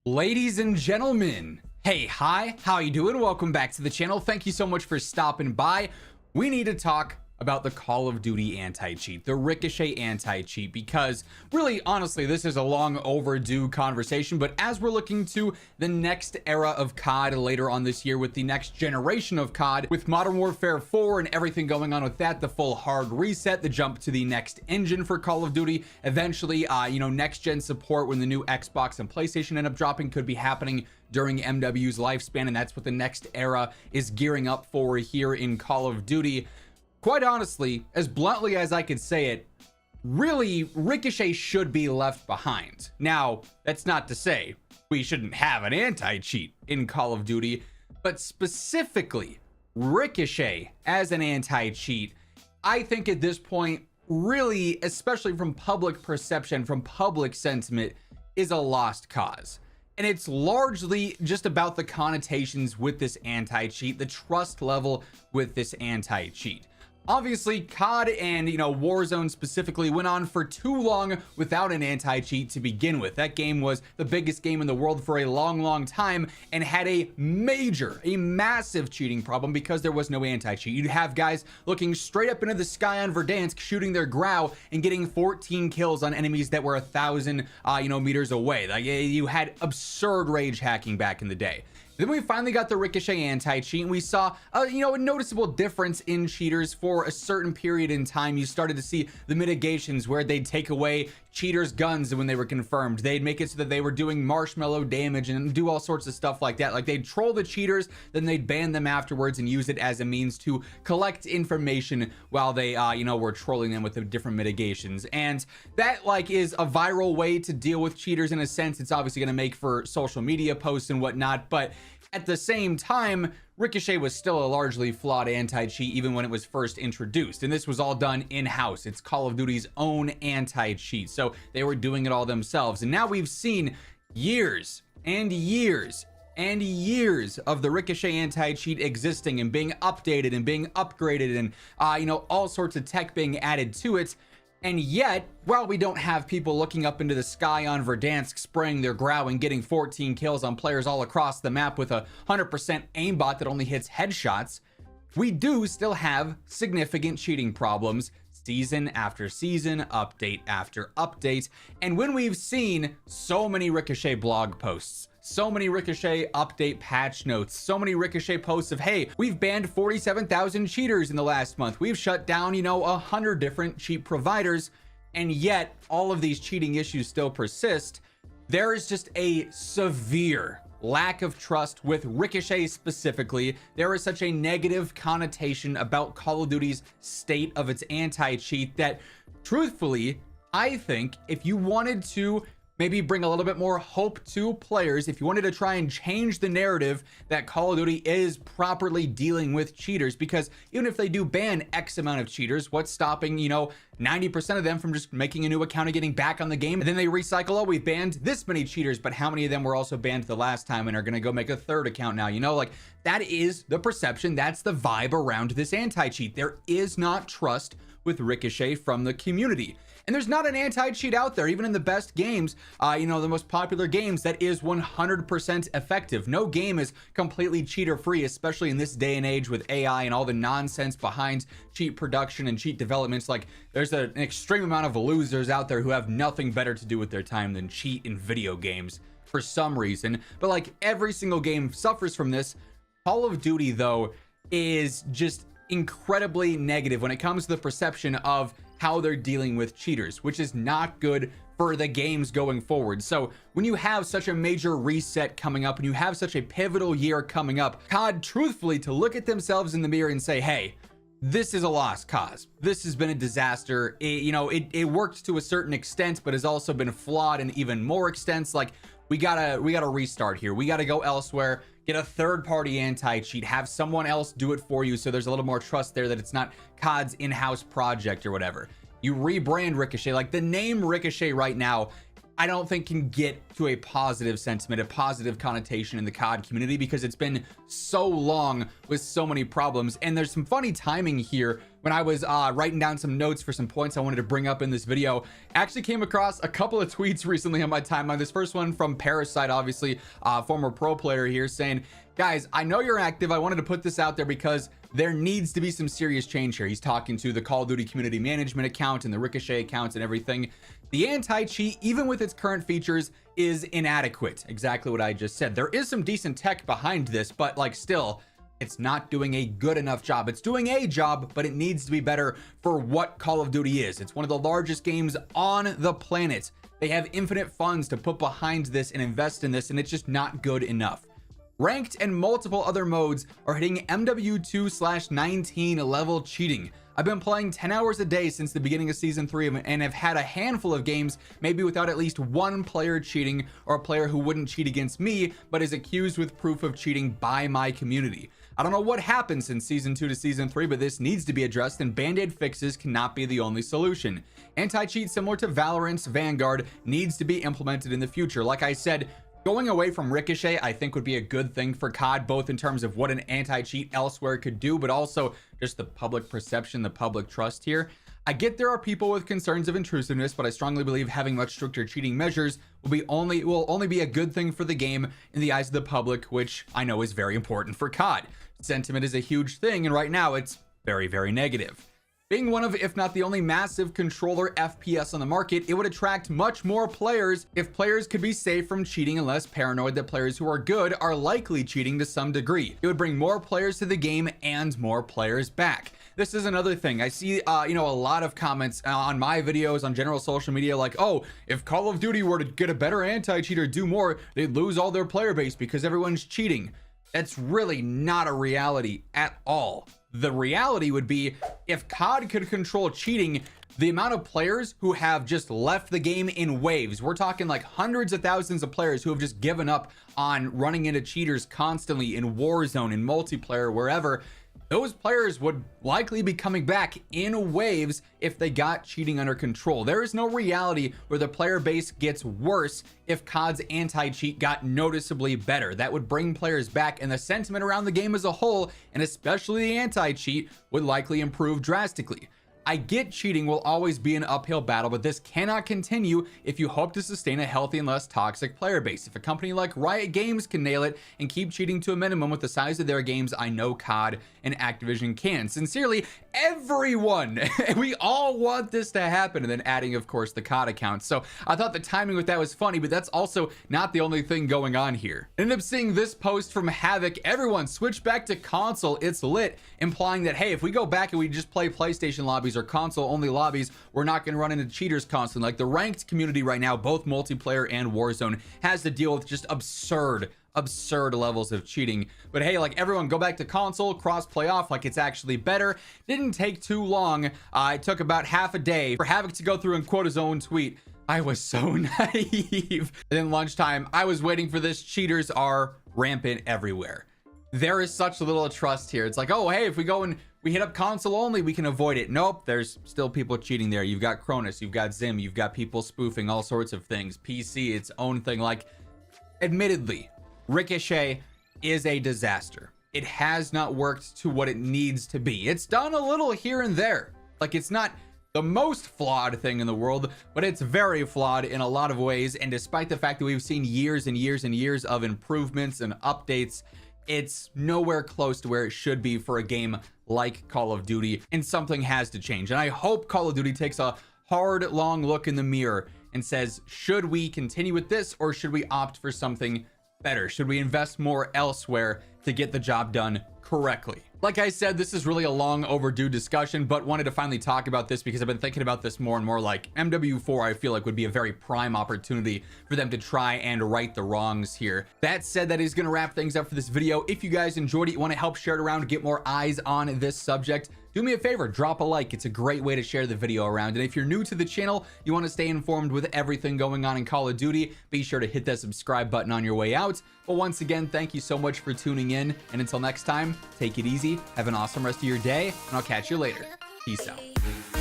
Ladies and gentlemen, hey, hi, how you doing? Welcome back to the channel. Thank you so much for stopping by. We need to talk about the Call of Duty anti-cheat, the Ricochet anti-cheat, because really, honestly, this is a long overdue conversation. But as we're looking to the next era of COD later on this year, with the next generation of COD, with Modern Warfare 4 and everything going on with that, the full hard reset, the jump to the next engine for Call of Duty, eventually, next gen support when the new Xbox and PlayStation end up dropping could be happening during MW's lifespan, and that's what the next era is gearing up for here in Call of Duty. Quite honestly, as bluntly as I could say it, really, Ricochet should be left behind. Now, that's not to say we shouldn't have an anti-cheat in Call of Duty, but specifically Ricochet as an anti-cheat, I think at this point, really, especially from public perception, from public sentiment, is a lost cause. And it's largely just about the connotations with this anti-cheat, the trust level with this anti-cheat. Obviously, COD and, Warzone specifically went on for too long without an anti-cheat to begin with. That game was the biggest game in the world for a long time and had a massive cheating problem because there was no anti-cheat. You'd have guys looking straight up into the sky on Verdansk, shooting their Grau and getting 14 kills on enemies that were 1,000, meters away. Like, you had absurd rage hacking back in the day. Then we finally got the Ricochet anti-cheat, and we saw, a noticeable difference in cheaters for a certain period in time. You started to see the mitigations where they'd take away cheaters' guns when they were confirmed. They'd make it so that they were doing marshmallow damage and do all sorts of stuff like that. Like, they'd troll the cheaters, then they'd ban them afterwards and use it as a means to collect information while they, were trolling them with the different mitigations. And that, is a viral way to deal with cheaters in a sense. It's obviously going to make for social media posts and whatnot, but at the same time, Ricochet was still a largely flawed anti-cheat even when it was first introduced, and this was all done in-house. It's Call of Duty's own anti-cheat, so they were doing it all themselves. And now we've seen years and years and years of the Ricochet anti-cheat existing and being updated and being upgraded and all sorts of tech being added to it. And yet, while we don't have people looking up into the sky on Verdansk spraying their Grau and getting 14 kills on players all across the map with a 100% aimbot that only hits headshots, we do still have significant cheating problems season after season, update after update. And when we've seen so many Ricochet blog posts, so many Ricochet update patch notes, so many Ricochet posts of, hey, we've banned 47,000 cheaters in the last month. We've shut down, 100 different cheat providers. And yet all of these cheating issues still persist. There is just a severe lack of trust with Ricochet specifically. There is such a negative connotation about Call of Duty's state of its anti-cheat that, truthfully, I think if you wanted to maybe bring a little bit more hope to players, if you wanted to try and change the narrative that Call of Duty is properly dealing with cheaters, because even if they do ban X amount of cheaters, what's stopping, 90% of them from just making a new account and getting back on the game? And then they recycle, oh, we banned this many cheaters, but how many of them were also banned the last time and are going to go make a third account now? That is the perception. That's the vibe around this anti-cheat. There is not trust with Ricochet from the community. And there's not an anti-cheat out there, even in the best games, the most popular games, that is 100% effective. No game is completely cheater free, especially in this day and age with AI and all the nonsense behind cheat production and cheat developments. Like, there's an extreme amount of losers out there who have nothing better to do with their time than cheat in video games for some reason. But every single game suffers from this. Call of Duty, though, is just incredibly negative when it comes to the perception of how they're dealing with cheaters, which is not good for the games going forward. So when you have such a major reset coming up and you have such a pivotal year coming up, COD, truthfully, to look at themselves in the mirror and say, hey, this is a lost cause. This has been a disaster. It worked to a certain extent, but has also been flawed in even more extents. We gotta restart here. We gotta go elsewhere, get a third-party anti-cheat, have someone else do it for you so there's a little more trust there that it's not COD's in-house project or whatever. You rebrand Ricochet. The name Ricochet right now, I don't think can get to a positive sentiment, a positive connotation in the COD community, because it's been so long with so many problems. And there's some funny timing here when I was writing down some notes for some points I wanted to bring up in this video. I actually came across a couple of tweets recently on my timeline. This first one from Parasite, obviously former pro player here, saying, guys, I know you're active. I wanted to put this out there because there needs to be some serious change here. He's talking to the Call of Duty community management account and the Ricochet accounts and everything. The anti-cheat, even with its current features, is inadequate. Exactly what I just said. There is some decent tech behind this, but like still, it's not doing a good enough job. It's doing a job, but it needs to be better for what Call of Duty is. It's one of the largest games on the planet. They have infinite funds to put behind this and invest in this, and it's just not good enough. Ranked and multiple other modes are hitting MW2/19 level cheating. I've been playing 10 hours a day since the beginning of season 3 and have had a handful of games maybe without at least one player cheating, or a player who wouldn't cheat against me but is accused with proof of cheating by my community. I don't know what happened since season 2 to season 3, but this needs to be addressed, and band-aid fixes cannot be the only solution. Anti-cheat similar to Valorant's Vanguard needs to be implemented in the future. Like I said, going away from Ricochet, I think would be a good thing for COD, both in terms of what an anti-cheat elsewhere could do, but also just the public perception, the public trust here. I get there are people with concerns of intrusiveness, but I strongly believe having much stricter cheating measures will only be a good thing for the game in the eyes of the public, which I know is very important for COD. Sentiment is a huge thing, and right now it's very, very negative. Being one of, if not the only massive controller FPS on the market, it would attract much more players if players could be safe from cheating and less paranoid that players who are good are likely cheating to some degree. It would bring more players to the game and more players back. This is another thing. I see, a lot of comments on my videos, on general social media, like, oh, if Call of Duty were to get a better anti-cheat or do more, they'd lose all their player base because everyone's cheating. That's really not a reality at all. The reality would be if COD could control cheating, the amount of players who have just left the game in waves, we're talking like hundreds of thousands of players who have just given up on running into cheaters constantly in Warzone, in multiplayer, wherever. Those players would likely be coming back in waves if they got cheating under control. There is no reality where the player base gets worse if COD's anti-cheat got noticeably better. That would bring players back, and the sentiment around the game as a whole, and especially the anti-cheat, would likely improve drastically. I get cheating will always be an uphill battle, but this cannot continue if you hope to sustain a healthy and less toxic player base. If a company like Riot Games can nail it and keep cheating to a minimum with the size of their games, I know COD and Activision can. Sincerely, everyone. We all want this to happen. And then adding, of course, the COD account. So I thought the timing with that was funny, but that's also not the only thing going on here. I ended up seeing this post from Havoc. Everyone switch back to console. It's lit, implying that, hey, if we go back and we just play PlayStation lobbies or console only lobbies, we're not going to run into cheaters constantly. Like the ranked community right now, both multiplayer and Warzone, has to deal with just absurd levels of cheating. But hey, like everyone go back to console, cross play off like it's actually better. Didn't take too long. It took about half a day for Havoc to go through and quote his own tweet. I was so naive. And then lunchtime, I was waiting for this. Cheaters are rampant everywhere. There is such little trust here. It's like, oh, hey, if we go and we hit up console only, we can avoid it. Nope, there's still people cheating there. You've got Cronus, you've got Zim, you've got people spoofing all sorts of things. PC, its own thing. Like, admittedly, Ricochet is a disaster. It has not worked to what it needs to be. It's done a little here and there. Like, it's not the most flawed thing in the world, but it's very flawed in a lot of ways. And despite the fact that we've seen years and years and years of improvements and updates, it's nowhere close to where it should be for a game like Call of Duty, and something has to change. And I hope Call of Duty takes a hard, long look in the mirror and says, should we continue with this, or should we opt for something better? Should we invest more elsewhere to get the job done correctly? Like I said, this is really a long overdue discussion, but wanted to finally talk about this because I've been thinking about this more and more. Like MW4, I feel like would be a very prime opportunity for them to try and right the wrongs here. That said, that is going to wrap things up for this video. If you guys enjoyed it, you want to help share it around, get more eyes on this subject, do me a favor, drop a like. It's a great way to share the video around. And if you're new to the channel, you want to stay informed with everything going on in Call of Duty, be sure to hit that subscribe button on your way out. But once again, thank you so much for tuning in. And until next time, take it easy, have an awesome rest of your day, and I'll catch you later. Peace out.